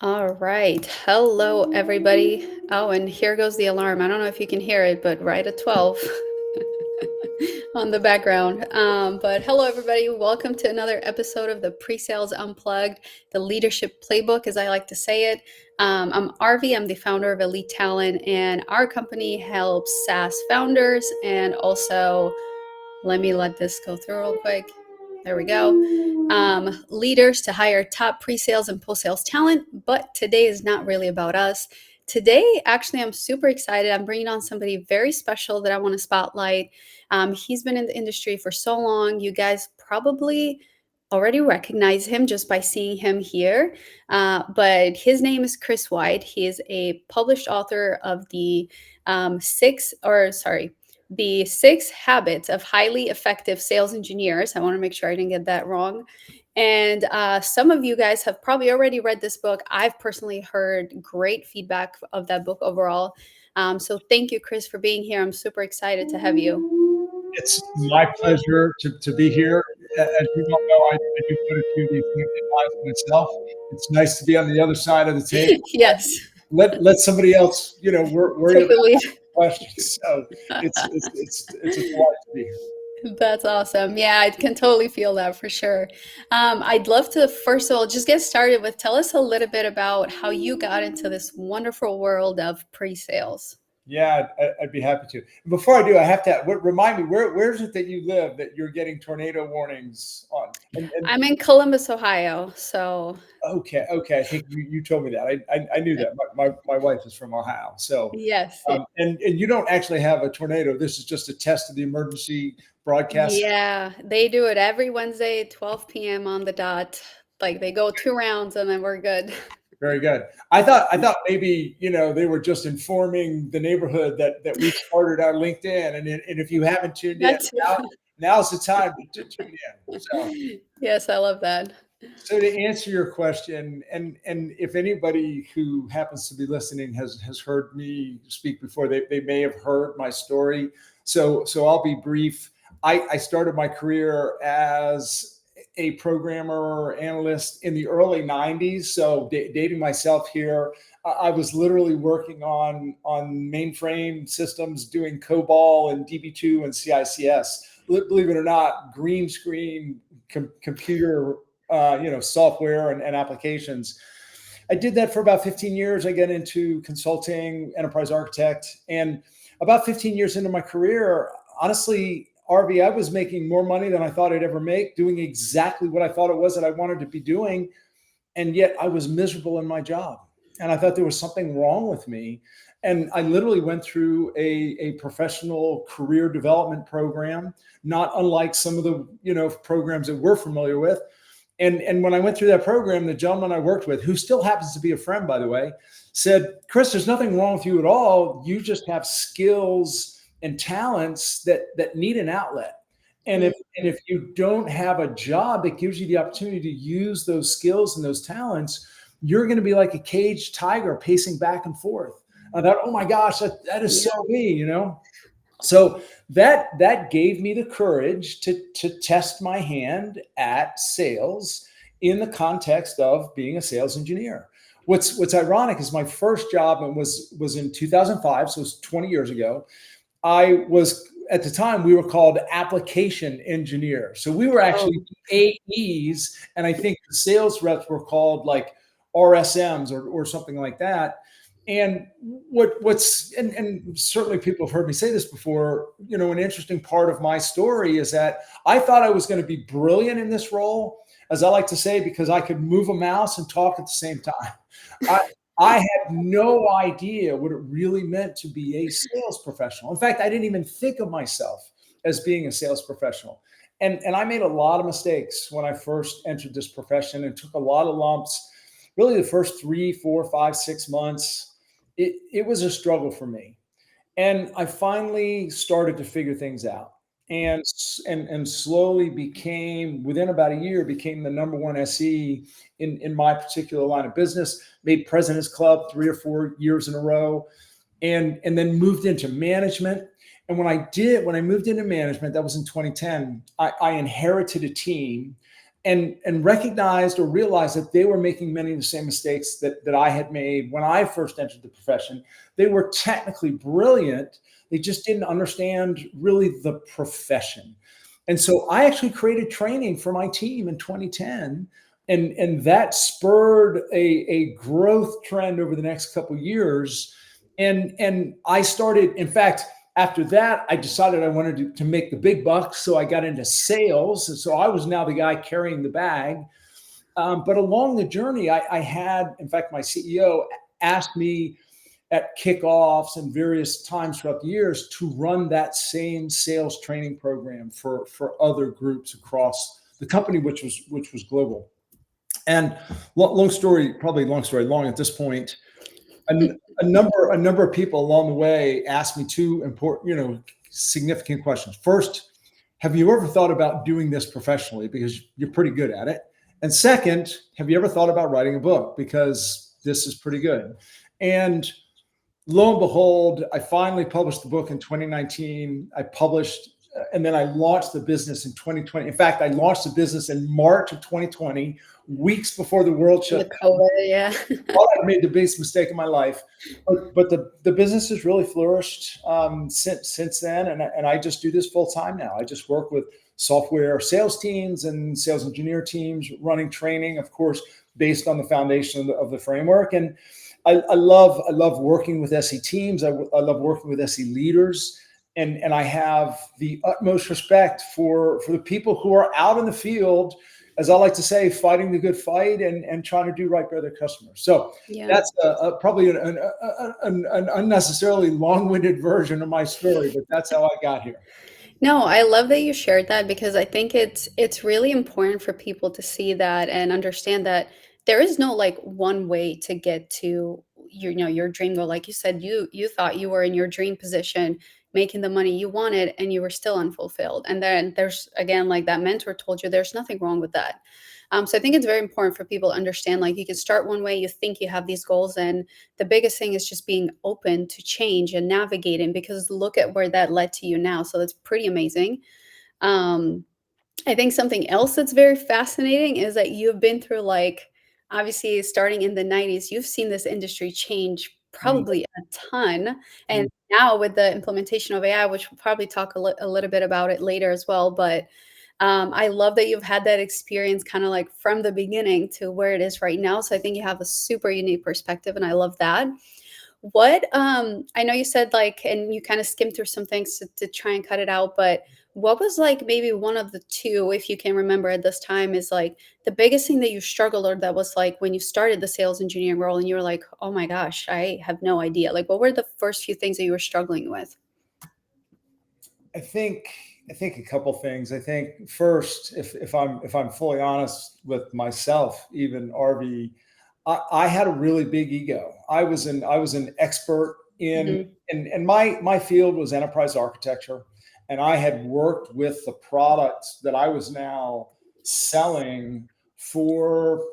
All right. Hello, everybody. Oh, and here goes the alarm. I don't know if you can hear it, but right at 12 on the background. But hello, everybody. Welcome to another episode of the Pre-Sales Unplugged, the leadership playbook, as I like to say it. I'm Arvi. I'm the founder of Elite Talent, and our company helps SaaS founders and also let this go through real quick. There we go. Leaders to hire top pre-sales and post-sales talent. But today is not really about us. Today, actually, I'm super excited. I'm bringing on somebody very special that I want to spotlight. He's been in the industry for so long. You guys probably already recognize him just by seeing him here. But his name is Chris White. He is a published author of the six habits of highly effective sales engineers. I want to make sure I didn't get that wrong. And some of you guys have probably already read this book. I've personally heard great feedback of that book overall. So thank you, Chris, for being here. I'm super excited to have you. It's my pleasure to be here. As you don't know, I do quite a few of these things in life myself. It's nice to be on the other side of the table. Yes, Let somebody else, worry take about the lead. questions. So it's a delight to be here. That's awesome. Yeah, I can totally feel that for sure. I'd love to, first of all, just get started with tell us a little bit about how you got into this wonderful world of pre-sales. Yeah, I'd be happy to. Before I do, I have to remind me where is it that you live that you're getting tornado warnings on? And I'm in Columbus, Ohio. So, okay. I think you told me that. I knew that. My wife is from Ohio, so yes. and you don't actually have a tornado. This is just a test of the emergency broadcast. Yeah, they do it every Wednesday, 12 p.m. on the dot. Like they go 2 rounds and then we're good. Very good. I thought maybe they were just informing the neighborhood that we started our LinkedIn, and if you haven't tuned in, That's now's the time to tune in. So. yes, I love that. So to answer your question, and if anybody who happens to be listening has heard me speak before, they may have heard my story. So I'll be brief. I started my career as a programmer analyst in the early 90s. So dating myself here, I was literally working on mainframe systems, doing COBOL and DB2 and CICS. Believe it or not, green screen computer software and applications. I did that for about 15 years. I got into consulting, enterprise architect, and about 15 years into my career, honestly, RV, I was making more money than I thought I'd ever make, doing exactly what I thought it was that I wanted to be doing. And yet I was miserable in my job. And I thought there was something wrong with me. And I literally went through a professional career development program, not unlike some of the programs that we're familiar with. And when I went through that program, the gentleman I worked with, who still happens to be a friend, by the way, said, Chris, there's nothing wrong with you at all. You just have skills and talents that need an outlet. And if you don't have a job that gives you the opportunity to use those skills and those talents, you're going to be like a caged tiger pacing back and forth. I thought, oh my gosh, that is so me, So that gave me the courage to test my hand at sales in the context of being a sales engineer. What's ironic is my first job was in 2005, so it was 20 years ago. I was at the time we were called application engineer, so we were actually AEs, and I think the sales reps were called like RSMs or something like that. And what's and certainly people have heard me say this before, an interesting part of my story is that I thought I was going to be brilliant in this role, as I like to say, because I could move a mouse and talk at the same time. I had no idea what it really meant to be a sales professional. In fact, I didn't even think of myself as being a sales professional. And I made a lot of mistakes when I first entered this profession and took a lot of lumps. Really, the first 3, 4, 5, 6 months, it was a struggle for me. And I finally started to figure things out and slowly became, within about a year, became the number one SE in my particular line of business, made President's Club 3 or 4 years in a row, and then moved into management. And when I moved into management, that was in 2010, I inherited a team and recognized or realized that they were making many of the same mistakes that I had made when I first entered the profession. They were technically brilliant. They just didn't understand really the profession. And so I actually created training for my team in 2010. And that spurred a growth trend over the next couple of years. And I started, in fact, after that, I decided I wanted to make the big bucks. So I got into sales. And so I was now the guy carrying the bag. But along the journey, I had, in fact, my CEO asked me at kickoffs and various times throughout the years to run that same sales training program for other groups across the company, which was global. And long story, probably long story long at this point, a number of people along the way asked me two important, significant questions. First, have you ever thought about doing this professionally? Because you're pretty good at it. And second, have you ever thought about writing a book? Because this is pretty good. And lo and behold, I finally published the book in 2019. I published, and then I launched the business in 2020. In fact, I launched the business in March of 2020, weeks before the world shut The down. COVID, yeah. I made the biggest mistake of my life, but the business has really flourished since then, and I just do this full time now. I just work with software sales teams and sales engineer teams, running training, of course, based on the foundation of the framework. And I love working with SE teams. I love working with SE leaders, and I have the utmost respect for the people who are out in the field, as I like to say, fighting the good fight and trying to do right by their customers. So Yeah. that's probably an unnecessarily long-winded version of my story, but that's how I got here. No, I love that you shared that because I think it's really important for people to see that and understand that there is no like one way to get to your dream goal. Like you said, you thought you were in your dream position, making the money you wanted, and you were still unfulfilled. And then there's again, like that mentor told you, there's nothing wrong with that. So I think it's very important for people to understand, like you can start one way, you think you have these goals, and the biggest thing is just being open to change and navigating because look at where that led to you now. So that's pretty amazing. Um, I think something else that's very fascinating is that you've been through like obviously starting in the 90s, you've seen this industry change Mm, probably a ton. And mm. now with the implementation of AI, which we'll probably talk a little bit about it later as well, but I love that you've had that experience kind of like from the beginning to where it is right now. So I think you have a super unique perspective, and I love that. What I know you said like, and you kind of skimmed through some things to try and cut it out, but what was like maybe one of the two, if you can remember at this time, is like the biggest thing that you struggled or that was like when you started the sales engineering role and you were like, oh my gosh, I have no idea. Like, what were the first few things that you were struggling with? I think I think a couple things. I think first, if I'm fully honest with myself, even RV, I had a really big ego. I was an expert in Hmm. and my field was enterprise architecture, and I had worked with the products that I was now selling for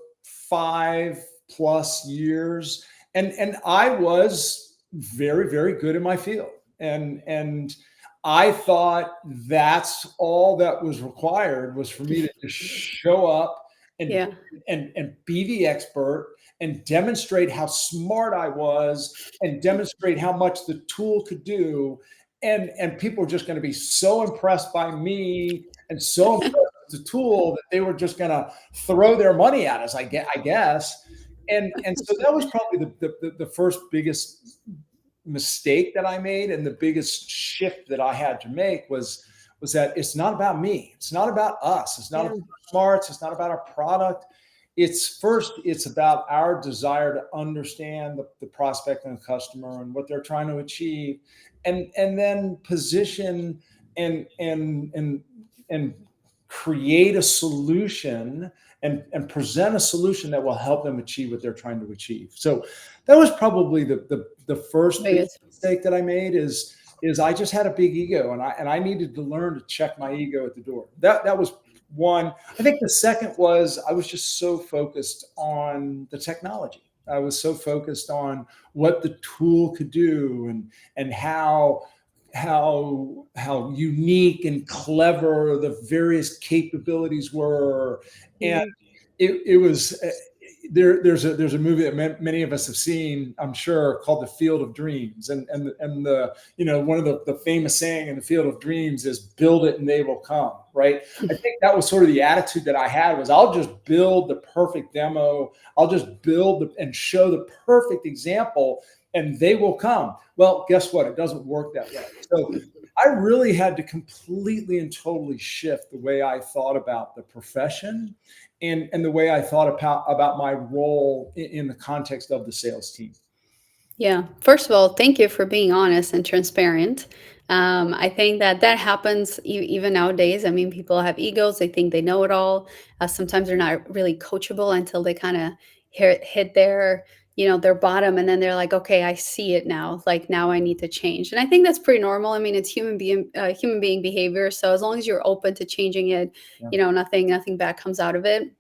5+ years, and I was very good in my field, and I thought that's all that was required was for me to just show up and Yeah. and be the expert and demonstrate how smart I was and demonstrate how much the tool could do. And people were just going to be so impressed by me and so impressed with the tool that they were just going to throw their money at us, I guess. And so that was probably the first biggest mistake that I made, and the biggest shift that I had to make was that it's not about me. It's not about us. It's not Yeah. about our smarts. It's not about our product. It's about our desire to understand the prospect and the customer and what they're trying to achieve, and then position and create a solution and present a solution that will help them achieve what they're trying to achieve. So that was probably the first big Biggest. mistake that I made is I just had a big ego, and I needed to learn to check my ego at the door. That was one. I think the second was I was just so focused on the technology. I was so focused on what the tool could do and how how unique and clever the various capabilities were. And Mhm. it was there's a movie that many of us have seen, I'm sure, called The Field of Dreams, and the one of the famous saying in The Field of Dreams is build it and they will come, right? I think that was sort of the attitude that I had, was I'll just build the perfect demo, I'll just and show the perfect example, and they will come. Well, guess what? It doesn't work that way. So I really had to completely and totally shift the way I thought about the profession, and the way I thought about my role in the context of the sales team. Yeah. First of all, thank you for being honest and transparent. I think that that happens even nowadays. I mean, people have egos; they think they know it all. Sometimes they're not really coachable until they kind of hit their, their bottom, and then they're like, "Okay, I see it now. Like now, I need to change." And I think that's pretty normal. I mean, it's human being behavior. So as long as you're open to changing it, Yeah. nothing bad comes out of it.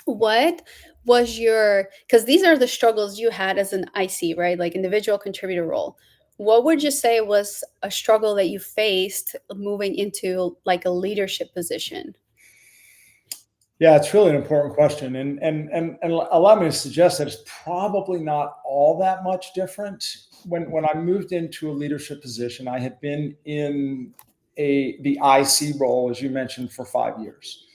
What was your, because these are the struggles you had as an IC, right? Like individual contributor role. What would you say was a struggle that you faced moving into like a leadership position? Yeah, it's really an important question, and allow me to suggest that it's probably not all that much different. When I moved into a leadership position, I had been in the IC role, as you mentioned, for 5 years,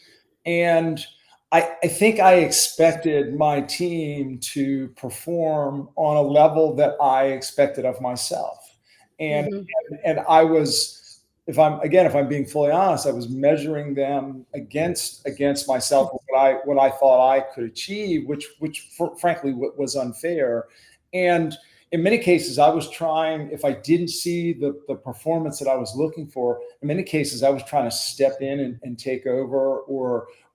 and I think I expected my team to perform on a level that I expected of myself, and Mhm. and I was, if I'm being fully honest, I was measuring them against myself, what I thought I could achieve, which frankly was unfair. And in many cases, I was trying, if I didn't see the performance that I was looking for, in many cases, I was trying to step in and take over,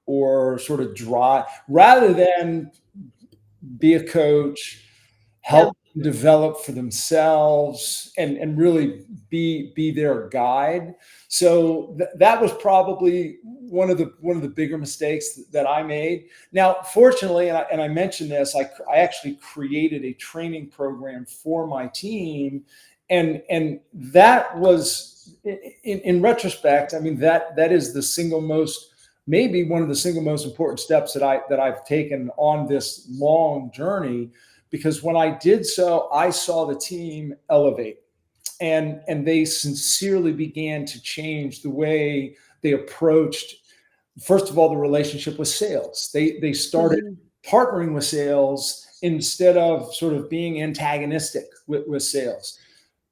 or sort of drive, rather than be a coach, Yeah. help them develop for themselves, and really be their guide. So that was probably one of the bigger mistakes that I made. Now, fortunately, and I mentioned this, I actually created a training program for my team, and that was, in retrospect, I mean, that is the single most, maybe one of the single most important steps that I've taken on this long journey, because when I did so, I saw the team elevate, and they sincerely began to change the way they approached, first of all, the relationship with sales. They started Mhm. partnering with sales instead of sort of being antagonistic with sales.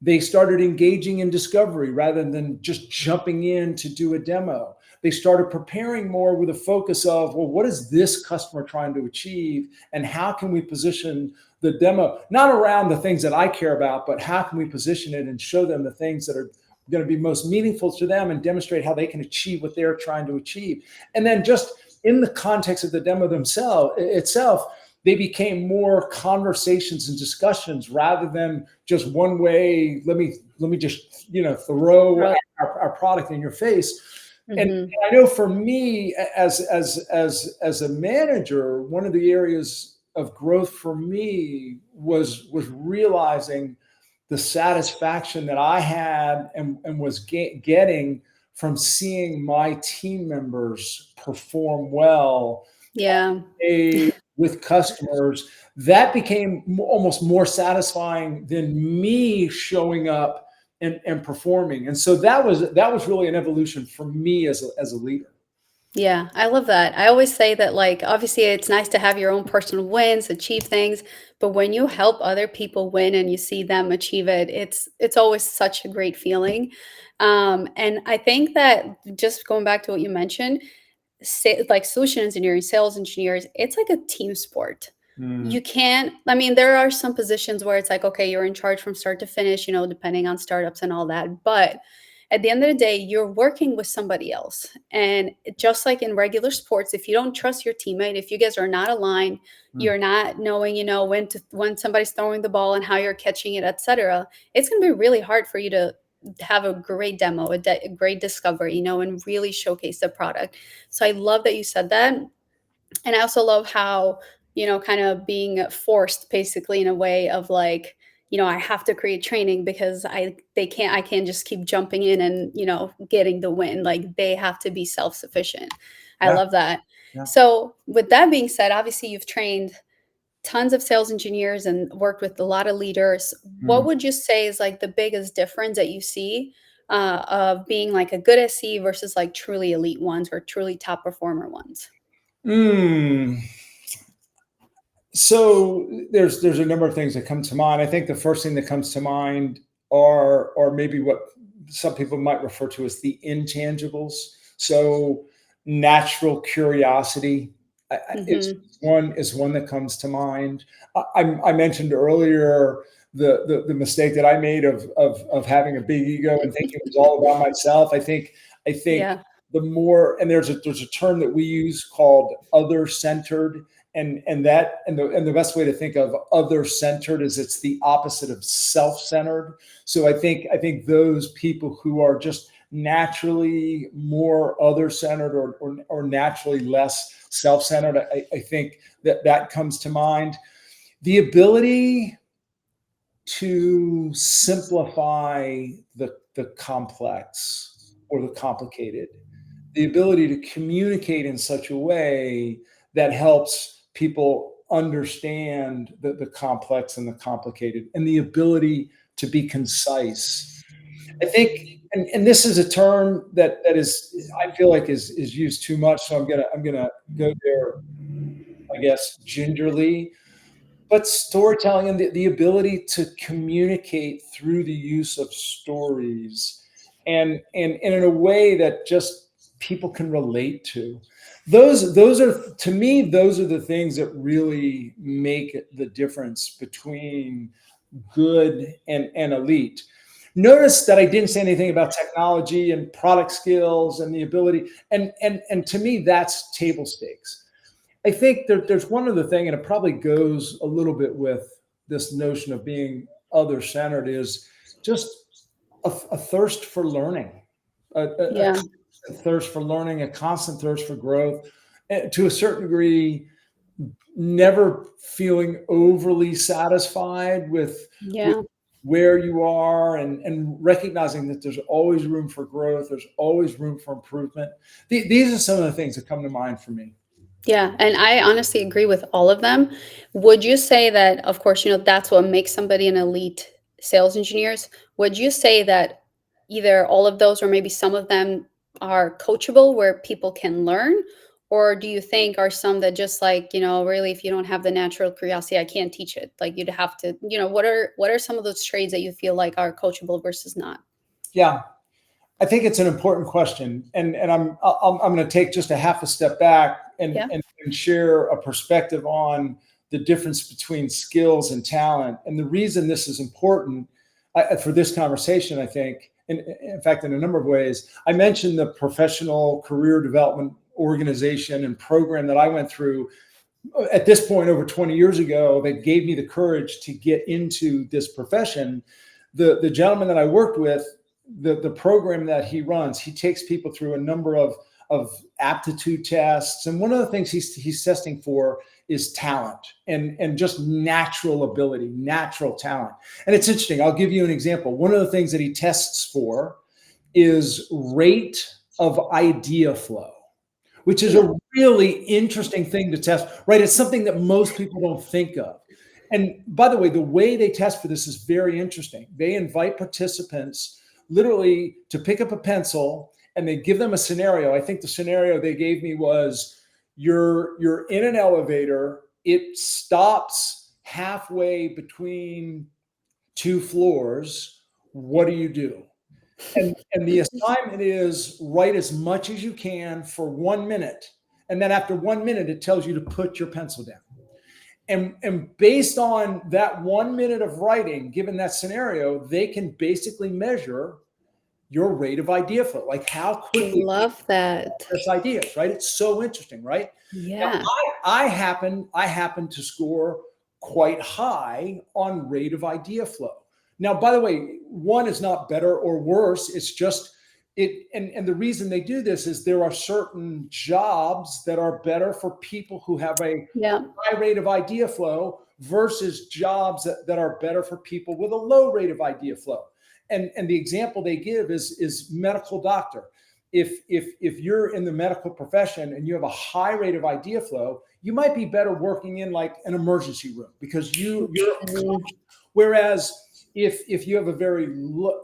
They started engaging in discovery rather than just jumping in to do a demo. They started preparing more with a focus of, well, what is this customer trying to achieve? And how can we position the demo, not around the things that I care about, but how can we position it and show them the things that are going to be most meaningful to them, and demonstrate how they can achieve what they're trying to achieve. And then, just in the context of the demo itself, they became more conversations and discussions rather than just one way. Let me just throw Right. our product in your face. And Mhm. I know for me, as a manager, one of the areas of growth for me was realizing the satisfaction that I had, and was getting from seeing my team members perform well Yeah. with customers. That became almost more satisfying than me showing up and performing. And so that was really an evolution for me as a leader. Yeah, I love that. I always say that, like, obviously, it's nice to have your own personal wins, achieve things, but when you help other people win and you see them achieve it, it's always such a great feeling. And I think that just going back to what you mentioned, like solution engineering, sales engineers, it's like a team sport. Mm, You can't, I mean, there are some positions where it's like, okay, you're in charge from start to finish, depending on startups and all that. But at the end of the day, you're working with somebody else. And just like in regular sports, if you don't trust your teammate, if you guys are not aligned, mm. you're not knowing, when somebody's throwing the ball and how you're catching it, etc., it's going to be really hard for you to have a great demo, a great discovery, and really showcase the product. So I love that you said that. And I also love how, kind of being forced basically in a way of like, I have to create training because I can't just keep jumping in and, getting the win. Like they have to be self-sufficient. I Yeah, love that. yeah. So, with that being said, obviously you've trained tons of sales engineers and worked with a lot of leaders. What Mm. would you say is like the biggest difference that you see of being like a good SE versus like truly elite ones or truly top performer ones? Mm. So there's a number of things that come to mind. I think the first thing that comes to mind are maybe what some people might refer to as the intangibles. So natural curiosity, it's Hmm. one that comes to mind. I mentioned earlier the mistake that I made of having a big ego and thinking it was all about myself. I think Yeah. the more, and there's a term that we use called other centered, and the best way to think of other centered is it's the opposite of self centered. So I think those people who are just naturally more other centered, or naturally less self centered, I think that comes to mind. The ability to simplify the complex or the complicated, the ability to communicate in such a way that helps people understand the complex and the complicated, and the ability to be concise. I think, and this is a term that is, I feel like, is used too much, so I'm gonna go there, I guess, gingerly. But storytelling and the ability to communicate through the use of stories, and in a way that just people can relate to. Those are, to me, those are the things that really make the difference between good and elite. Notice that I didn't say anything about technology and product skills and the ability, and to me, that's table stakes. I think there's one other thing, and it probably goes a little bit with this notion of being other centered, is just a thirst for learning, a Yeah. constant thirst for learning, a constant thirst for growth, to a certain degree, never feeling overly satisfied with Yeah. where you are, and recognizing that there's always room for growth, there's always room for improvement. These are some of the things that come to mind for me. Yeah, and I honestly agree with all of them. Would you say that, of course, that's what makes somebody an elite sales engineers? Would you say that either all of those or maybe some of them are coachable where people can learn? Or do you think are some that just like, really if you don't have the natural curiosity, I can't teach it. Like you'd have to, what are some of those traits that you feel like are coachable versus not? Yeah, I think it's an important question, and I'm going to take just a half a step back, and, Yeah. and share a perspective on the difference between skills and talent. And the reason this is important, for this conversation, I think, in fact, in a number of ways, I mentioned the professional career development organization and program that I went through at this point over 20 years ago, that gave me the courage to get into this profession. The gentleman that I worked with, the program that he runs, he takes people through a number of aptitude tests, and one of the things he's testing for is talent, and just natural ability, natural talent. And it's interesting. I'll give you an example. One of the things that he tests for is rate of idea flow, which is Hmm. a really interesting thing to test, right? It's something that most people don't think of. And by the way, the way they test for this is very interesting. They invite participants literally to pick up a pencil, and they give them a scenario. I think the scenario they gave me was, you're in an elevator, it stops halfway between two floors. What do you do? And the assignment is, write as much as you can for 1 minute. And then after 1 minute, it tells you to put your pencil down. And based on that 1 minute of writing, given that scenario, they can basically measure your rate of idea flow, like how quickly Love that. process ideas, right? It's so interesting, right? Now, Yeah. I happen to score quite high on rate of idea flow. Now, by the way, one is not better or worse. It's just it, and the reason they do this is there are certain jobs that are better for people who have a Yeah. high rate of idea flow versus jobs that are better for people with a low rate of idea flow. And the example they give is medical doctor. If you're in the medical profession and you have a high rate of idea flow, you might be better working in like an emergency room because you're, Mhm. whereas if you have a very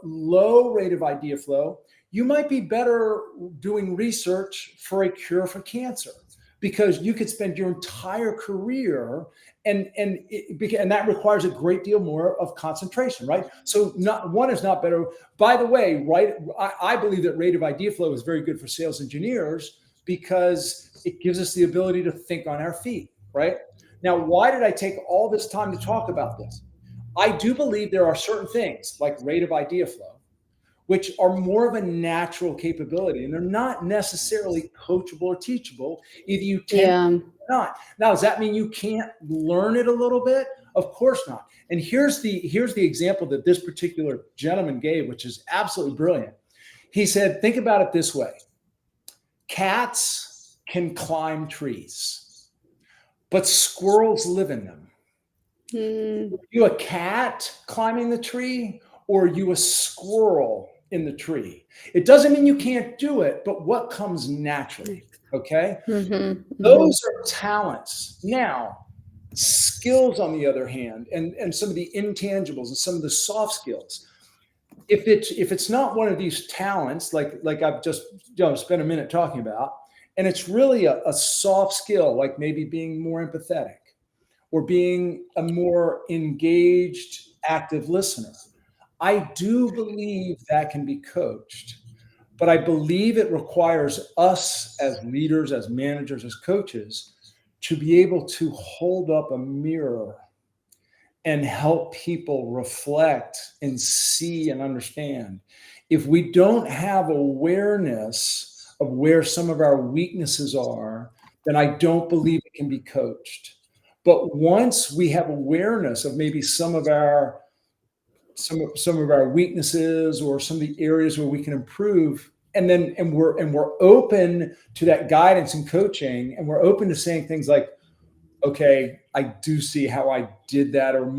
low rate of idea flow, you might be better doing research for a cure for cancer because you could spend your entire career and that requires a great deal more of concentration, right? So not one is not better. By the way, right? I believe that rate of idea flow is very good for sales engineers because it gives us the ability to think on our feet, right? Now, why did I take all this time to talk about this? I do believe there are certain things like rate of idea flow which are more of a natural capability and they're not necessarily coachable or teachable. Either you can Yeah. or not. Now, does that mean you can't learn it a little bit? Of course not. And here's the example that this particular gentleman gave, which is absolutely brilliant. He said, think about it this way. Cats can climb trees, but squirrels live in them. Mm. You a cat climbing the tree or you a squirrel in the tree? It doesn't mean you can't do it, but what comes naturally? Okay. Mhm. Mhm. Those are talents. Now, skills, on the other hand, and some of the intangibles and some of the soft skills. If it's not one of these talents, like I've just spent a minute talking about, and it's really a soft skill, like maybe being more empathetic or being a more engaged, active listener. I do believe that can be coached, but I believe it requires us as leaders, as managers, as coaches to be able to hold up a mirror and help people reflect and see and understand. If we don't have awareness of where some of our weaknesses are, then I don't believe it can be coached. But once we have awareness of maybe some of our weaknesses or some of the areas where we can improve, and we're open to that guidance and coaching, and we're open to saying things like, okay, I do see how I did that, or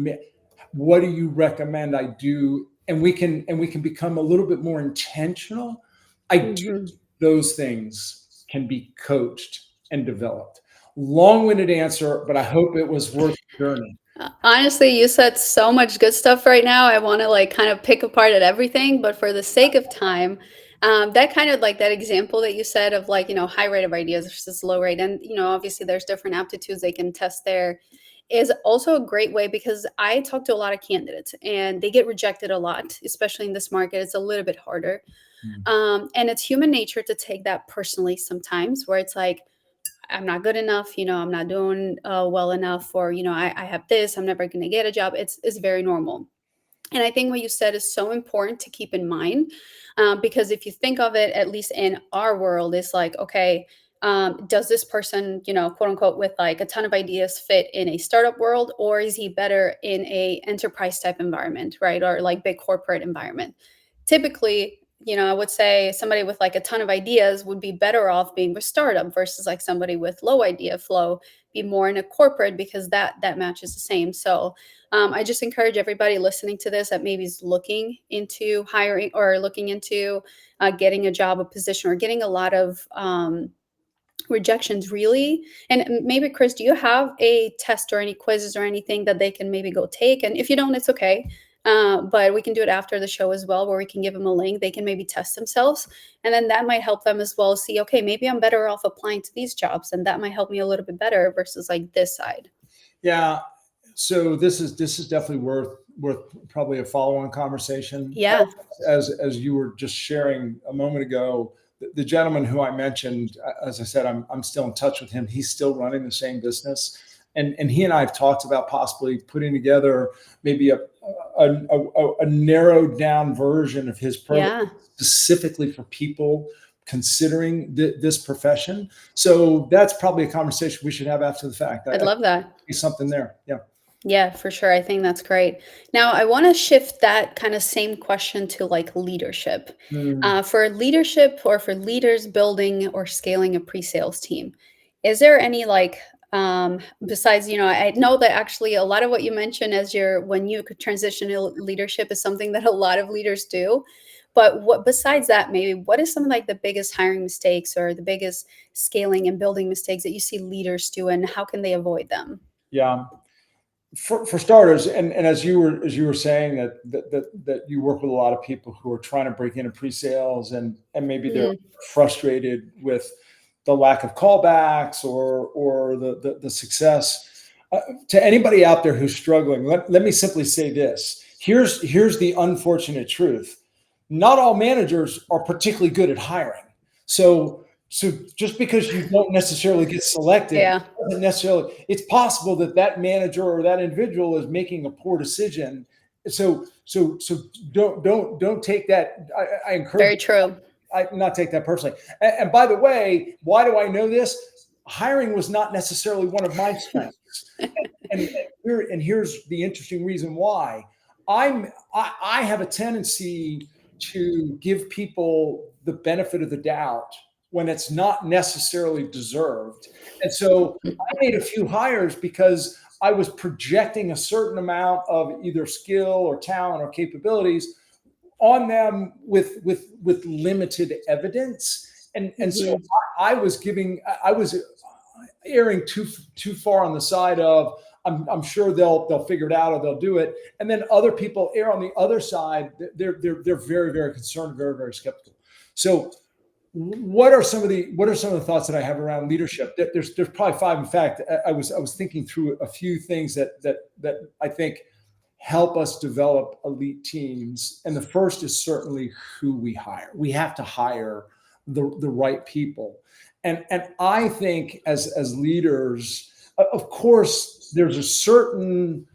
what do you recommend I do? And we can become a little bit more intentional. I do Mhm. those things can be coached and developed. Long-winded answer, but I hope it was worth the journey. Honestly, you said so much good stuff right now. I want to like kind of pick apart at everything, but for the sake of time, that kind of like that example that you said of like, high rate of ideas versus low rate. And, obviously there's different aptitudes they can test there is also a great way because I talk to a lot of candidates and they get rejected a lot, especially in this market. It's a little bit harder. Mm. And it's human nature to take that personally sometimes where it's like, I'm not good enough, I'm not doing well enough, or, I have this, I'm never going to get a job. It's very normal. And I think what you said is so important to keep in mind because if you think of it, at least in our world, it's like, okay, does this person, quote unquote, with like a ton of ideas fit in a startup world, or is he better in a enterprise type environment, right? Or like big corporate environment? Typically, I would say somebody with like a ton of ideas would be better off being with startup versus like somebody with low idea flow be more in a corporate because that matches the same. So I just encourage everybody listening to this that maybe is looking into hiring or looking into getting a job, a position, or getting a lot of rejections really. And maybe Chris, do you have a test or any quizzes or anything that they can maybe go take? And if you don't, it's okay. But we can do it after the show as well, where we can give them a link. They can maybe test themselves, and then that might help them as well see, okay, maybe I'm better off applying to these jobs, and that might help me a little bit better versus like this side. Yeah. So this is definitely worth probably a follow-on conversation. Yeah. As you were just sharing a moment ago, the gentleman who I mentioned, as I said, I'm still in touch with him. He's still running the same business, and he and I have talked about possibly putting together maybe a narrowed down version of his program Yeah. specifically for people considering this profession. So that's probably a conversation we should have after the fact. I'd I love that. see something there. Yeah. Yeah, for sure. I think that's great. Now, I want to shift that kind of same question to like leadership. Mm. For leadership or for leaders building or scaling a pre-sales team, is there any like Besides, I know that actually a lot of what you mentioned as when you could transition to leadership is something that a lot of leaders do. But what besides that, maybe what is some of like the biggest hiring mistakes or the biggest scaling and building mistakes that you see leaders do, and how can they avoid them? Yeah. For starters, and as you were saying that you work with a lot of people who are trying to break into pre-sales, and maybe they're Mm, frustrated with the lack of callbacks or the success. To anybody out there who's struggling, let me simply say this. Here's the unfortunate truth. Not all managers are particularly good at hiring. So just because you don't necessarily get selected yeah, doesn't necessarily, it's possible that that manager or that individual is making a poor decision. So don't take that. I encourage very true. I not take that personally. And by the way, why do I know this? Hiring was not necessarily one of my strengths. And here's the interesting reason why. I have a tendency to give people the benefit of the doubt when it's not necessarily deserved. And so I made a few hires because I was projecting a certain amount of either skill or talent or capabilities on them with limited evidence. And so Hmm. I was erring too far on the side of I'm sure they'll figure it out or they'll do it. And then other people err on the other side. They're very, very concerned, very, very skeptical. So what are some of the thoughts that I have around leadership? There's probably five. In fact, I was thinking through a few things that I think help us develop elite teams. And the first is certainly who we hire. We have to hire the right people. And I think as leaders, of course, there's a certain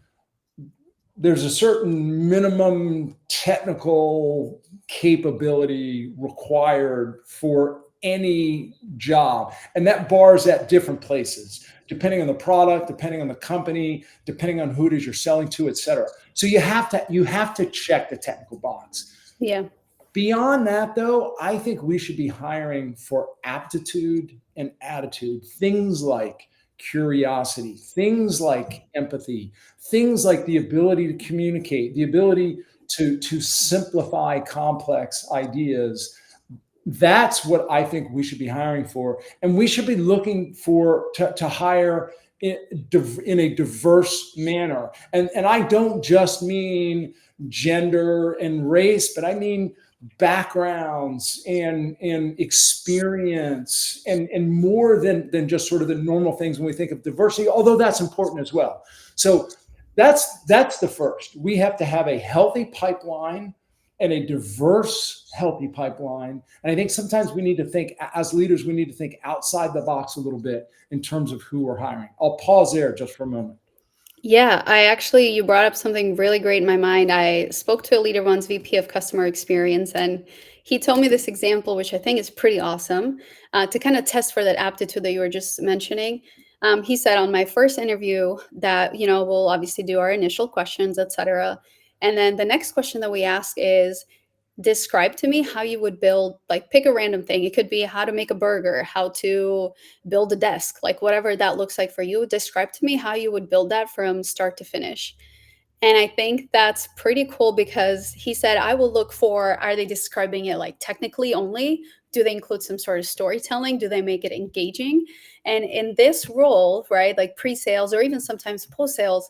minimum technical capability required for any job, and that bar is at different places depending on the product, depending on the company, depending on who it is you're selling to, et cetera. So you have to check the technical box. Yeah. Beyond that, though, I think we should be hiring for aptitude and attitude, things like curiosity, things like empathy, things like the ability to communicate, the ability to simplify complex ideas. That's what I think we should be hiring for. And we should be looking to hire in a diverse manner. And I don't just mean gender and race, but I mean backgrounds and experience and more than just sort of the normal things when we think of diversity, although that's important as well. So that's the first. We have to have a healthy pipeline and a diverse, healthy pipeline. And I think sometimes we need to think, as leaders, we need to think outside the box a little bit in terms of who we're hiring. I'll pause there just for a moment. Yeah, you brought up something really great in my mind. I spoke to a leader once, VP of customer experience, and he told me this example, which I think is pretty awesome, to kind of test for that aptitude that you were just mentioning. He said on my first interview that, we'll obviously do our initial questions, etc. And then the next question that we ask is, describe to me how you would build, like, pick a random thing. It could be how to make a burger, how to build a desk, like whatever that looks like for you. Describe to me how you would build that from start to finish. And I think that's pretty cool because he said, I will look for, are they describing it like technically only? Do they include some sort of storytelling? Do they make it engaging? And in this role, right, like pre sales or even sometimes post sales,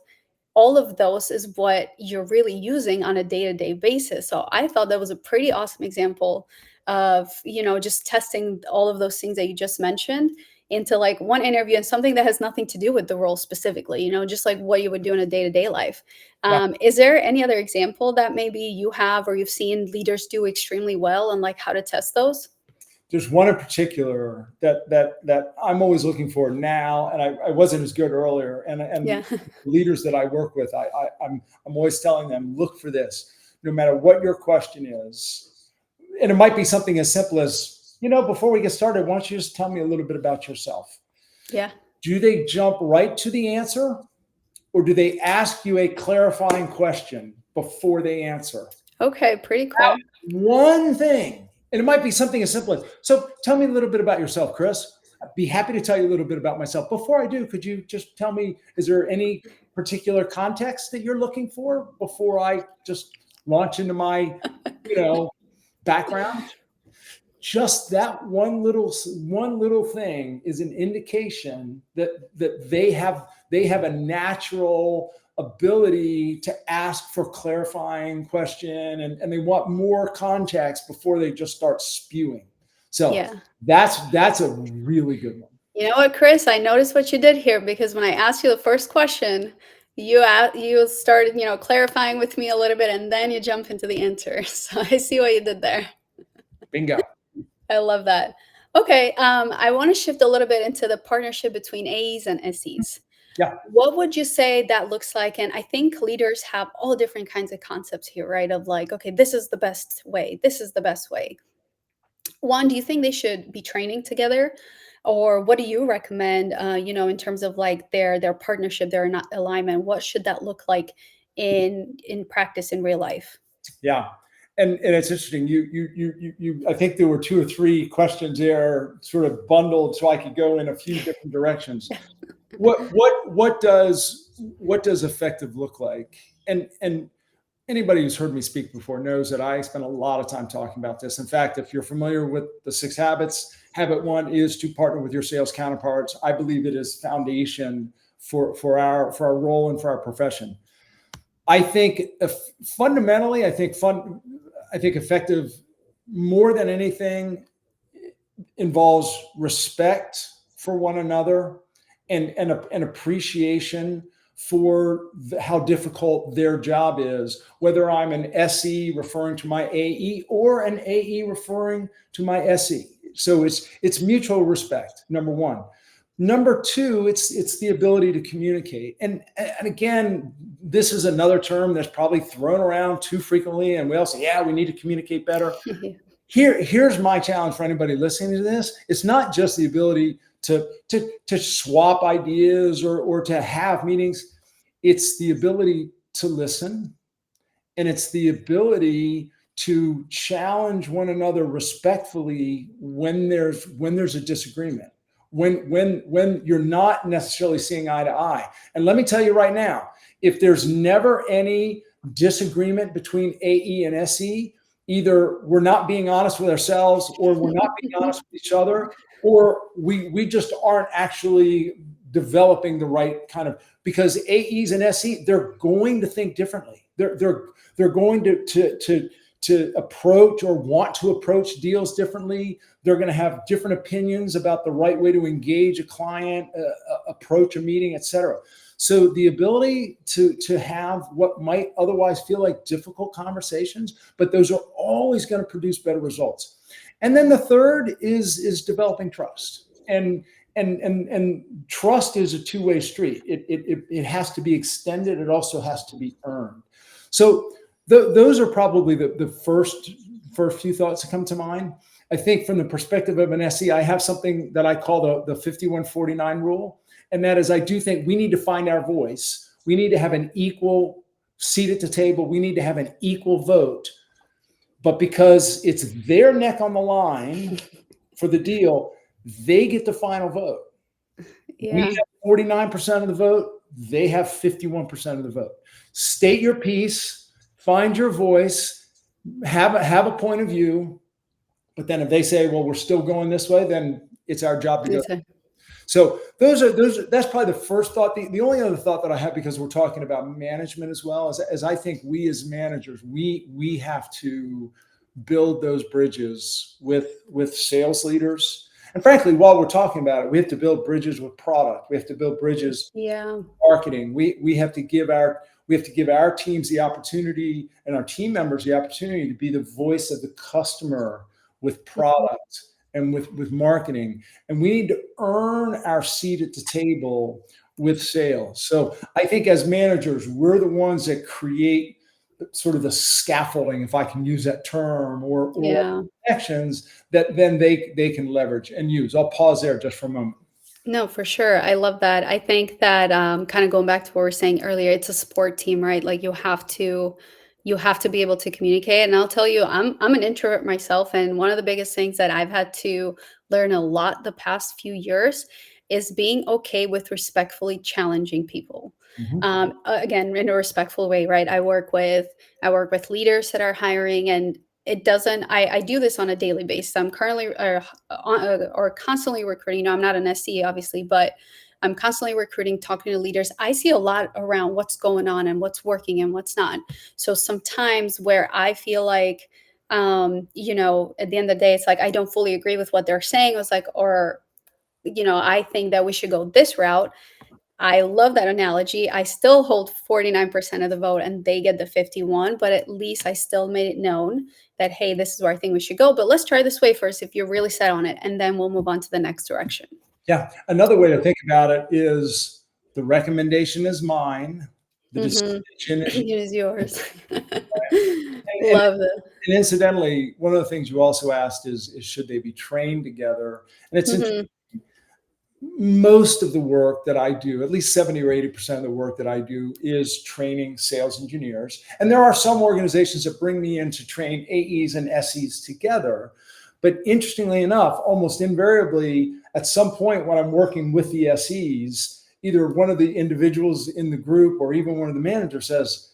all of those is what you're really using on a day-to-day basis. So I thought that was a pretty awesome example of, just testing all of those things that you just mentioned into like one interview and something that has nothing to do with the role specifically, just like what you would do in a day-to-day life. Yeah. Is there any other example that maybe you have or you've seen leaders do extremely well and like how to test those? There's one in particular that I'm always looking for now, and I wasn't as good earlier. And Yeah. leaders that I work with, I'm always telling them, look for this, no matter what your question is. And it might be something as simple as, before we get started, why don't you just tell me a little bit about yourself? Yeah. Do they jump right to the answer, or do they ask you a clarifying question before they answer? Okay, pretty cool. One thing, and it might be something as simple as, so tell me a little bit about yourself, Chris. be happy to tell you a little bit about myself. Before I do, could you just tell me, is there any particular context that you're looking for before I just launch into my, you know, background? Just that one little thing is an indication that they have a natural ability to ask for clarifying question, and they want more context before they just start spewing. So Yeah. that's a really good one. You know what, Chris? I noticed what you did here because when I asked you the first question, you started, clarifying with me a little bit, and then you jump into the answer. So I see what you did there. Bingo. I love that. Okay, I want to shift a little bit into the partnership between AEs and SEs. Yeah. What would you say that looks like? And I think leaders have all different kinds of concepts here, right? Of like, okay, this is the best way. This is the best way. One, do you think they should be training together? Or what do you recommend, in terms of like their partnership, their not alignment? What should that look like in practice in real life? Yeah. And it's interesting. I think there were two or three questions there, sort of bundled, so I could go in a few different directions. What does effective look like? And anybody who's heard me speak before knows that I spend a lot of time talking about this. In fact, if you're familiar with the 6 habits, habit one is to partner with your sales counterparts. I believe it is foundation for our role and for our profession. I think fundamentally, I think effective more than anything involves respect for one another, and an appreciation for how difficult their job is, whether I'm an SE referring to my AE or an AE referring to my SE. So it's mutual respect, number one. Number two, it's the ability to communicate. And again, this is another term that's probably thrown around too frequently, and we all say, yeah, we need to communicate better. Here's my challenge for anybody listening to this. It's not just the ability to swap ideas or to have meetings. It's the ability to listen, and it's the ability to challenge one another respectfully when there's a disagreement, when you're not necessarily seeing eye to eye. And let me tell you right now, if there's never any disagreement between AE and SE, either we're not being honest with ourselves, or we're not being honest with each other, or we just aren't actually developing the right kind of, because AEs and SE, they're going to think differently. They're going to approach or want to approach deals differently. They're going to have different opinions about the right way to engage a client, approach a meeting, etc. So the ability to have what might otherwise feel like difficult conversations, but those are always going to produce better results. And then the third is developing trust. And trust is a two-way street. It has to be extended. It also has to be earned. So those are probably the first few thoughts that come to mind. I think from the perspective of an SE, I have something that I call the 51-49 rule. And that is, I do think we need to find our voice. We need to have an equal seat at the table. We need to have an equal vote. But because it's their neck on the line for the deal, they get the final vote. We Yeah. have 49% of the vote. They have 51% of the vote. State your piece, find your voice, have a point of view. But then if they say, well, we're still going this way, then it's our job to go. So that's probably the first thought. The only other thought that I have, because we're talking about management as well, is I think we as managers, we have to build those bridges with sales leaders. And frankly, while we're talking about it, we have to build bridges with product. We have to build bridges with marketing. We have to give our teams the opportunity, and our team members the opportunity, to be the voice of the customer with product and with marketing. And we need to earn our seat at the table with sales. So I think as managers, we're the ones that create sort of the scaffolding, if I can use that term, or connections that then they can leverage and use. I'll pause there just for a moment. No, for sure. I love that. I think that kind of going back to what we were saying earlier, it's a support team, right? Like you have to you have to be able to communicate. And I'll tell you, I'm an introvert myself, and one of the biggest things that I've had to learn a lot the past few years is being okay with respectfully challenging people. Mhm. Again, in a respectful way, right? I work with leaders that are hiring, and it doesn't. I do this on a daily basis. I'm currently or constantly recruiting. I'm not an SE, obviously, but I'm constantly recruiting, talking to leaders. I see a lot around what's going on and what's working and what's not. So sometimes where I feel like, at the end of the day, it's like I don't fully agree with what they're saying. It was like, or I think that we should go this route. I love that analogy. I still hold 49% of the vote and they get the 51, but at least I still made it known that, hey, this is where I think we should go. But let's try this way first if you're really set on it, and then we'll move on to the next direction. Yeah. Another way to think about it is the recommendation is mine. The Mm-hmm. decision is It is yours. and, Love that. and incidentally, one of the things you also asked is should they be trained together? And it's interesting. Mm-hmm. Most of the work that I do, at least 70 or 80% of the work that I do, is training sales engineers. And there are some organizations that bring me in to train AEs and SEs together. But interestingly enough, almost invariably, at some point when I'm working with the SEs, either one of the individuals in the group or even one of the managers says,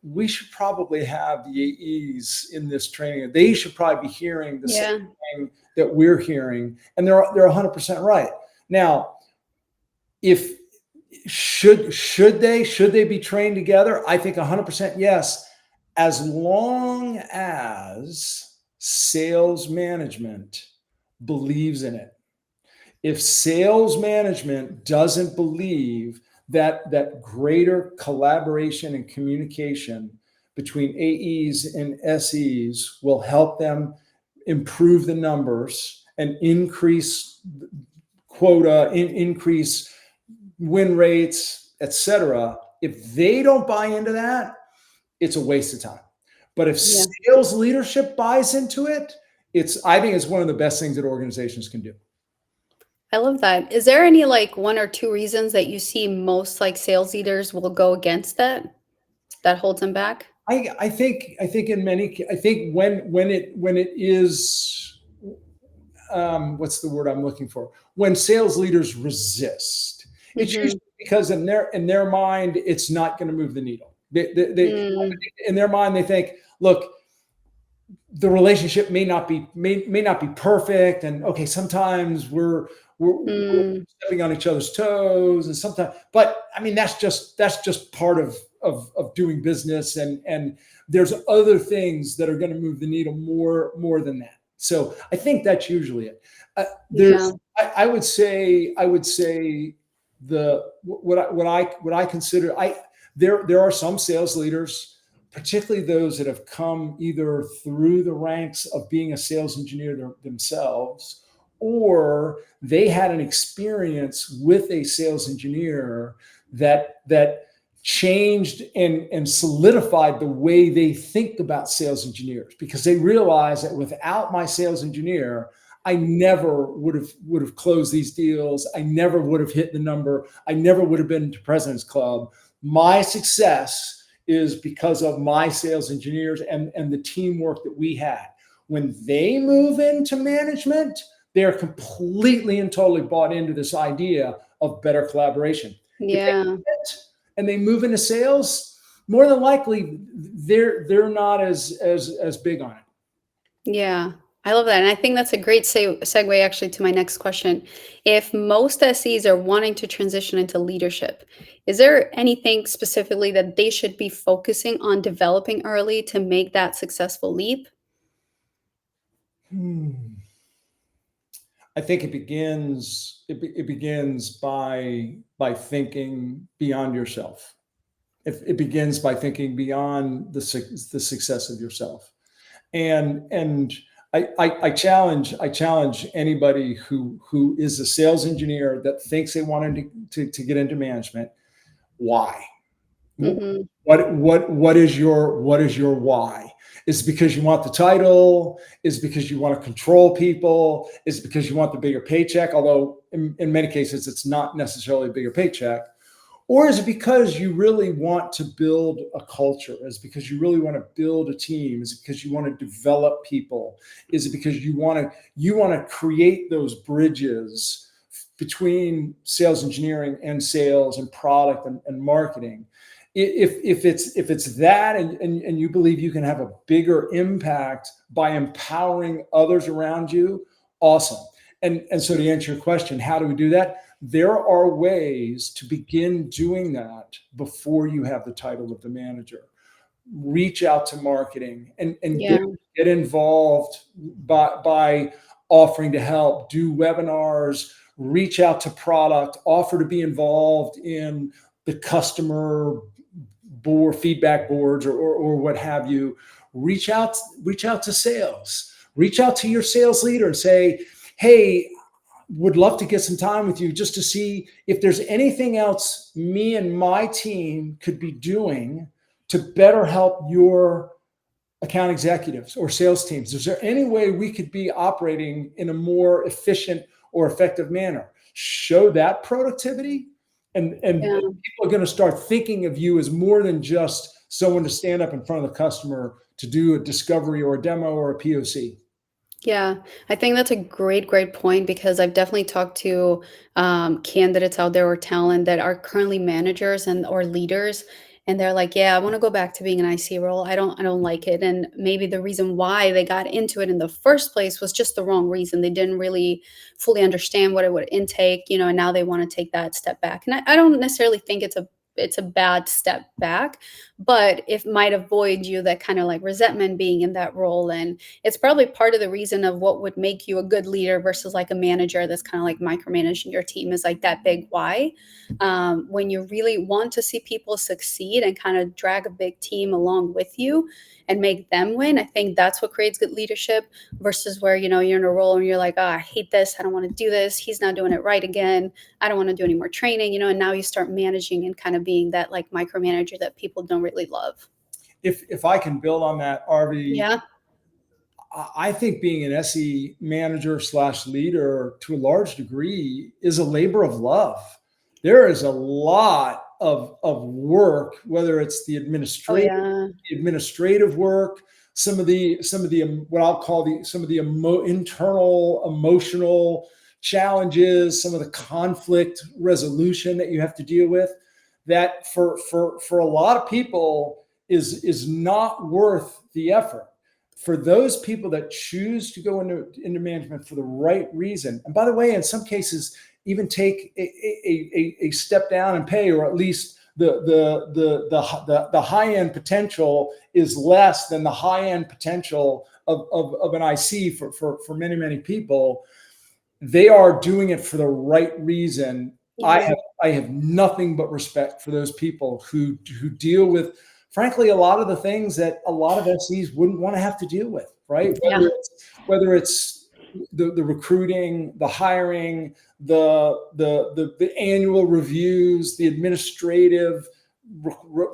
we should probably have the AEs in this training. They should probably be hearing the same Yeah. thing that we're hearing. And they're 100% right. Now, if should they be trained together? I think 100% yes, as long as sales management believes in it. If sales management doesn't believe that greater collaboration and communication between AEs and SEs will help them improve the numbers and increase quota, increase win rates, etc. If they don't buy into that, it's a waste of time. But if Yeah. sales leadership buys into it, I think it's one of the best things that organizations can do. I love that. Is there any like one or two reasons that you see most like sales leaders will go against that holds them back? I think when it is what's the word I'm looking for? When sales leaders resist, it's Mm-hmm. usually because in their mind it's not going to move the needle. Mm, In their mind they think, look, the relationship may not be perfect, and okay, sometimes we're mm, stepping on each other's toes, and sometimes, but I mean that's just part of doing business, and there's other things that are going to move the needle more than that. So I think that's usually it. yeah. I would say the what I consider there are some sales leaders, particularly those that have come either through the ranks of being a sales engineer themselves, or they had an experience with a sales engineer that changed and solidified the way they think about sales engineers, because they realize that without my sales engineer, I never would have closed these deals. I never would have hit the number. I never would have been to President's Club. My success is because of my sales engineers and the teamwork that we had. When they move into management, they're completely and totally bought into this idea of better collaboration. If they Yeah. quit and they move into sales, more than likely they're not as big on it. Yeah. I love that. And I think that's a great segue actually to my next question. If most SEs are wanting to transition into leadership, is there anything specifically that they should be focusing on developing early to make that successful leap? I think it begins by thinking beyond yourself. It begins by thinking beyond the success of yourself. And I challenge anybody who is a sales engineer that thinks they wanted to get into management. Why? Mm-hmm. What is your why? Is it because you want the title? Is it because you want to control people? Is it because you want the bigger paycheck? Although in many cases it's not necessarily a bigger paycheck. Or is it because you really want to build a culture? Is it because you really want to build a team? Is it because you want to develop people? Is it because you want to create those bridges between sales engineering and sales and product and marketing? If it's that, and you believe you can have a bigger impact by empowering others around you, awesome. And so to answer your question, how do we do that? There are ways to begin doing that before you have the title of the manager. Reach out to marketing and Yeah. get involved by offering to help, do webinars, reach out to product, offer to be involved in the customer board, feedback boards, or what have you. Reach out to sales. Reach out to your sales leader and say, hey, would love to get some time with you just to see if there's anything else me and my team could be doing to better help your account executives or sales teams. Is there any way we could be operating in a more efficient or effective manner? Show that productivity, and Yeah. people are going to start thinking of you as more than just someone to stand up in front of the customer to do a discovery or a demo or a POC. Yeah, I think that's a great, great point because I've definitely talked to candidates out there or talent that are currently managers and or leaders, and they're like, "Yeah, I want to go back to being an IC role. I don't like it." And maybe the reason why they got into it in the first place was just the wrong reason. They didn't really fully understand what it would intake, and now they want to take that step back. And I don't necessarily think it's a bad step back, but it might avoid you that kind of like resentment being in that role. And it's probably part of the reason of what would make you a good leader versus like a manager that's kind of like micromanaging your team is like that big why. When you really want to see people succeed and kind of drag a big team along with you and make them win, I think that's what creates good leadership versus where, you're in a role and you're like, oh, I hate this. I don't want to do this. He's not doing it right again. I don't want to do any more training, and now you start managing and kind of being that like micromanager that people don't really love. If I can build on that, RV, Yeah. I think being an SE manager slash leader to a large degree is a labor of love. There is a lot of work, whether it's Oh, yeah. the administrative work, some of the what I'll call some of the internal emotional challenges, some of the conflict resolution that you have to deal with, that for a lot of people is not worth the effort. For those people that choose to go into management for the right reason, and by the way, in some cases, even take a step down in pay, or at least the high end potential is less than the high end potential of an IC for many people. They are doing it for the right reason. I Yeah. have I have nothing but respect for those people who deal with, frankly, a lot of the things that a lot of SEs wouldn't want to have to deal with, right? Yeah. Whether it's the recruiting, the hiring, the annual reviews, the administrative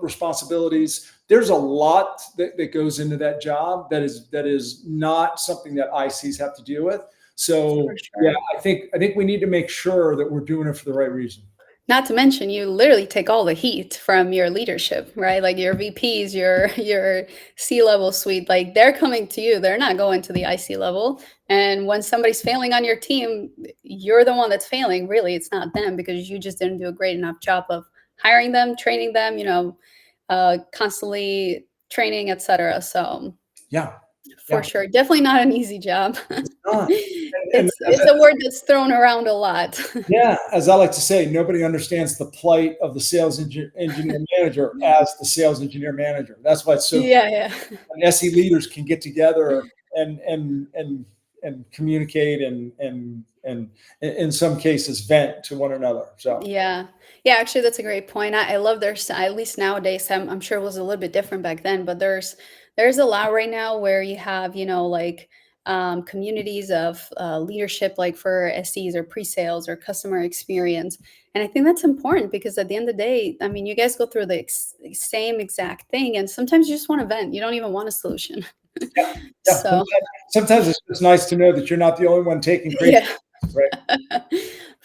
responsibilities. There's a lot that goes into that job that is not something that ICs have to deal with. For So yeah, sure. I think we need to make sure that we're doing it for the right reason. Not to mention, you literally take all the heat from your leadership, right? Like your VPs, your C-level suite, like they're coming to you. They're not going to the IC level. And when somebody's failing on your team, you're the one that's failing. Really, it's not them because you just didn't do a great enough job of hiring them, training them, constantly training, etc. So Yeah, for yeah, sure, definitely not an easy job. it's not. And It's a word that's thrown around a lot. yeah, as I like to say, nobody understands the plight of the engineer manager as the sales engineer manager. That's why it's so cool Yeah, yeah. when SE leaders can get together and communicate and in some cases vent to one another. So Yeah. Yeah, actually, that's a great point. I love there's at least nowadays, I'm sure it was a little bit different back then, but there's a lot right now where you have, like communities of leadership, like for SEs or pre-sales or customer experience. And I think that's important because at the end of the day, I mean, you guys go through the same exact thing, and sometimes you just want to vent. You don't even want a solution. yeah, yeah. So, Sometimes it's just nice to know that you're not the only one taking crazy, yeah. risks, right?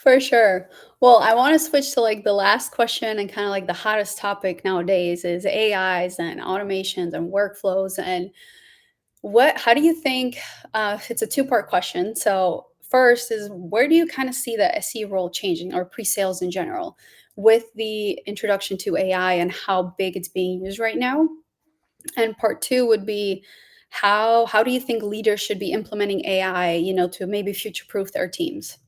For sure. Well, I want to switch to like the last question and kind of like the hottest topic nowadays is AIs and automations and workflows. And how do you think, it's a two-part question. So, first is where do you kind of see the SE role changing or pre-sales in general with the introduction to AI and how big it's being used right now? And part two would be how do you think leaders should be implementing AI, to maybe future-proof their teams?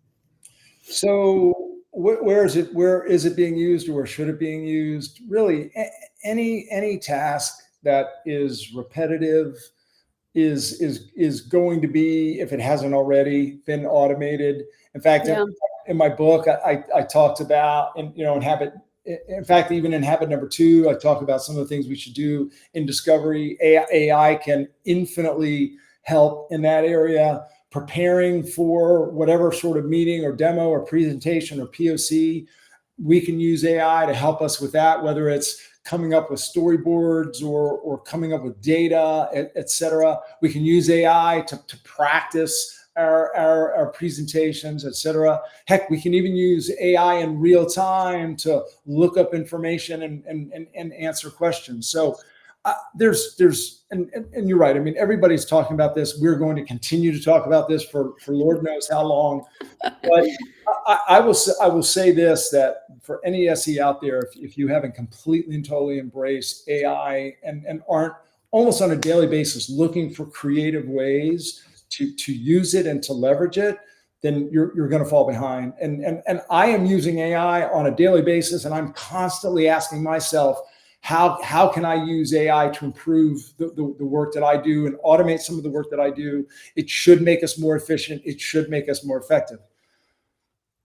So where is it being used, or where should it being used? Really, any task that is repetitive is going to be, if it hasn't already been automated. In fact, Yeah. in my book, I talked about, and in habit. In fact, even in habit number 2, I talk about some of the things we should do in discovery. AI can infinitely help in that area. Preparing for whatever sort of meeting or demo or presentation or POC, we can use AI to help us with that, whether it's coming up with storyboards or coming up with data, et cetera. We can use AI to practice our presentations, et cetera. Heck, we can even use AI in real time to look up information and answer questions. So and you're right. I mean, everybody's talking about this. We're going to continue to talk about this for Lord knows how long. But I will say this, that for any SE out there, if you haven't completely and totally embraced AI and aren't almost on a daily basis looking for creative ways to use it and to leverage it, then you're going to fall behind. And I am using AI on a daily basis, and I'm constantly asking myself, how can I use AI to improve the work that I do and automate some of the work that I do? It should make us more efficient. It should make us more effective.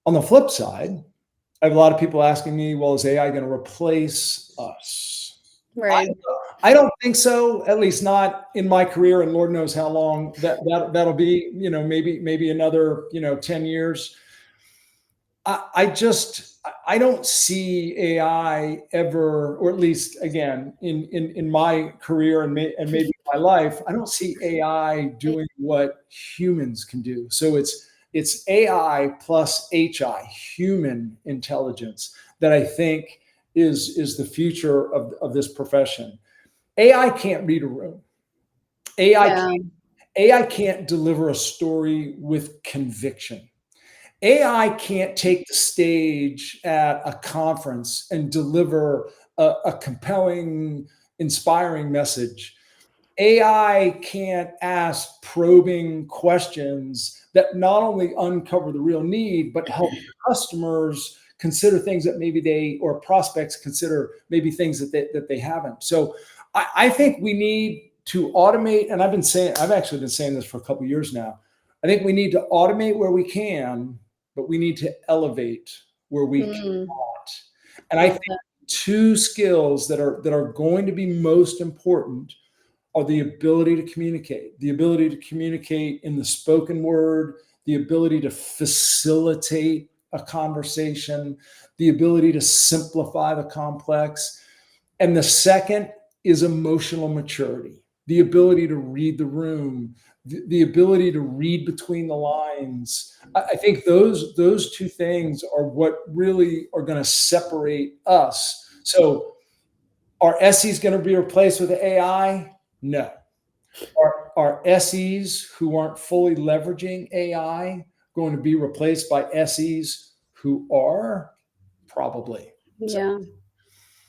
On the flip side, I have a lot of people asking me, well, is AI going to replace us? I, Right. I don't think so, at least not in my career, and Lord knows how long that'll be, maybe another, 10 years. I don't see AI ever, or at least again in my career and maybe my life, I don't see AI doing what humans can do. So it's AI plus HI, human intelligence, that I think is the future of this profession. AI can't read a room. AI Yeah. AI can't deliver a story with conviction. AI can't take the stage at a conference and deliver a compelling, inspiring message. AI can't ask probing questions that not only uncover the real need, but help customers consider things that maybe or prospects consider maybe things that they haven't. So I think we need to automate, and I've actually been saying this for a couple of years now. I think we need to automate where we can, but we need to elevate where we Mm, cannot. And I love think that. two skills that are going to be most important are the ability to communicate in the spoken word, the ability to facilitate a conversation, the ability to simplify the complex. And the second is emotional maturity, the ability to read the room, the ability to read between the lines. I think those two things are what really are going to separate us. So are SEs going to be replaced with AI? No. Are SEs who aren't fully leveraging AI going to be replaced by SEs who are? Probably. So, Yeah.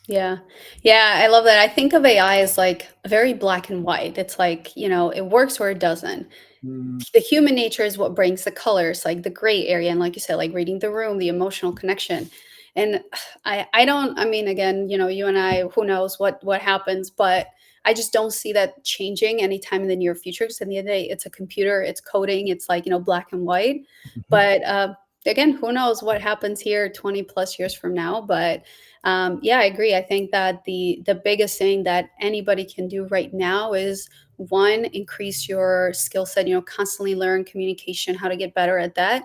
Yeah. Yeah, I love that. I think of AI as like very black and white. It's like, it works or it doesn't. mm, The human nature is what brings the colors, like the gray area, and like you said, like reading the room, the emotional connection. And I don't, I mean, again, you and I, who knows what happens, but I just don't see that changing anytime in the near future. Because at the end of the day, it's a computer, it's coding, it's like, black and white. mhm. But again, who knows what happens here 20 plus years from now. But yeah, I agree. I think that the biggest thing that anybody can do right now is one, increase your skill set, constantly learn communication, how to get better at that.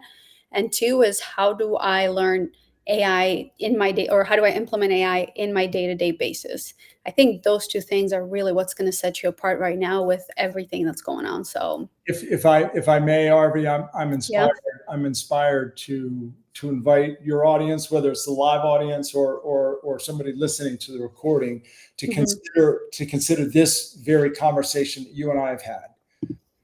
And two is how do I learn AI in my day, or how do I implement AI in my day-to-day basis? I think those two things are really what's going to set you apart right now with everything that's going on. So If I may, Arvi, I'm yeah. inspired. I'm inspired to invite your audience, whether it's the live audience or somebody listening to the recording, to Hmm. consider this very conversation that you and I have had.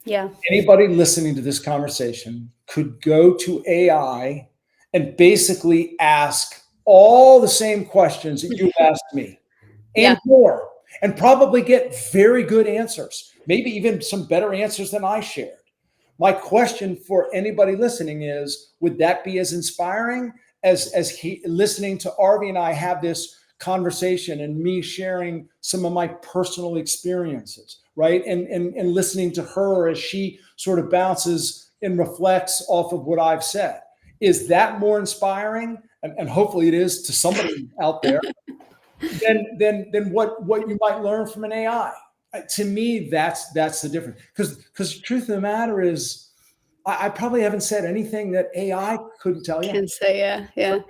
Yeah. Anybody listening to this conversation could go to AI and basically ask all the same questions that you've asked me and Yeah. more, and probably get very good answers, maybe even some better answers than I shared. My question for anybody listening is, would that be as inspiring as he listening to Arvi and I have this conversation and me sharing some of my personal experiences, right? And listening to her as she sort of bounces and reflects off of what I've said. Is that more inspiring? And hopefully it is to somebody out there than what you might learn from an AI. To me, that's the difference. Because the truth of the matter is, I probably haven't said anything that AI couldn't tell you. Can say, yeah, yeah.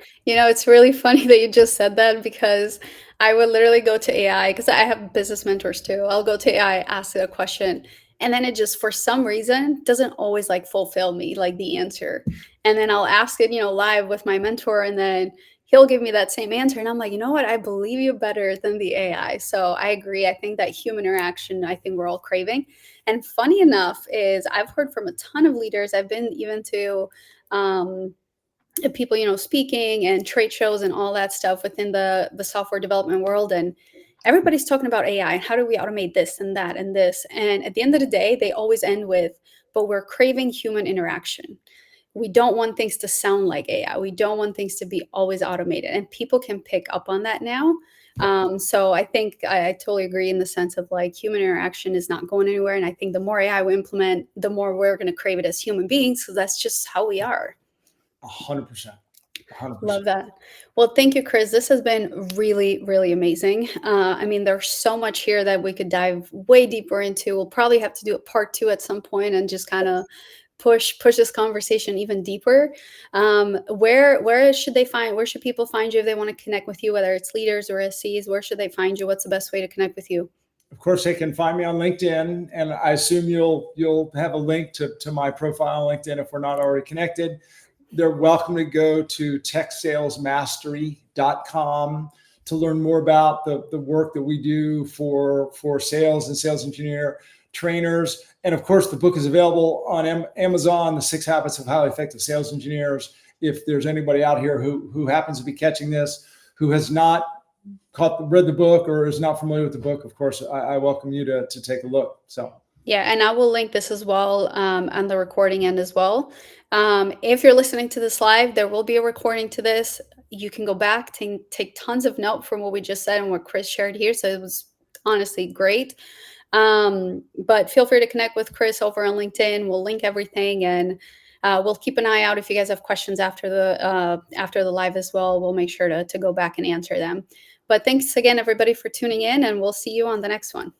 It's really funny that you just said that, because I would literally go to AI, because I have business mentors too. I'll go to AI, ask it a question, and then it just, for some reason, doesn't always like fulfill me, like the answer. And then I'll ask it, live with my mentor, and then he'll give me that same answer. And I'm like, you know what? I believe you better than the AI. So I agree. I think that human interaction, I think we're all craving. And funny enough is I've heard from a ton of leaders. I've been even to, um, people, speaking and trade shows and all that stuff within the software development world, and everybody's talking about AI and how do we automate this and that and this. And at the end of the day, they always end with, but we're craving human interaction. We don't want things to sound like AI. We don't want things to be always automated. And people can pick up on that now. So I think I totally agree in the sense of like human interaction is not going anywhere. And I think the more AI we implement, the more we're going to crave it as human beings, because that's just how we are. 100%. 100%. Love that. Well, thank you, Chris. This has been really, really amazing. I mean, there's so much here that we could dive way deeper into. We'll probably have to do a part two at some point and just kind of push this conversation even deeper. Where should people find you if they want to connect with you, whether it's leaders or SCs? Where should they find you? What's the best way to connect with you? Of course, they can find me on LinkedIn, and I assume you'll have a link to my profile on LinkedIn if we're not already connected. They're welcome to go to techsalesmastery.com to learn more about the work that we do for sales and sales engineer trainers. And of course, the book is available on Amazon, The 6 Habits of Highly Effective Sales Engineers. If there's anybody out here who happens to be catching this, who has not read the book or is not familiar with the book, of course, I welcome you to take a look. So Yeah, and I will link this as well, on the recording end as well. If you're listening to this live, there will be a recording to this. You can go back, take tons of note from what we just said and what Chris shared here. So it was honestly great. But feel free to connect with Chris over on LinkedIn. We'll link everything, and we'll keep an eye out if you guys have questions after the live as well. We'll make sure to go back and answer them. But thanks again, everybody, for tuning in, and we'll see you on the next one.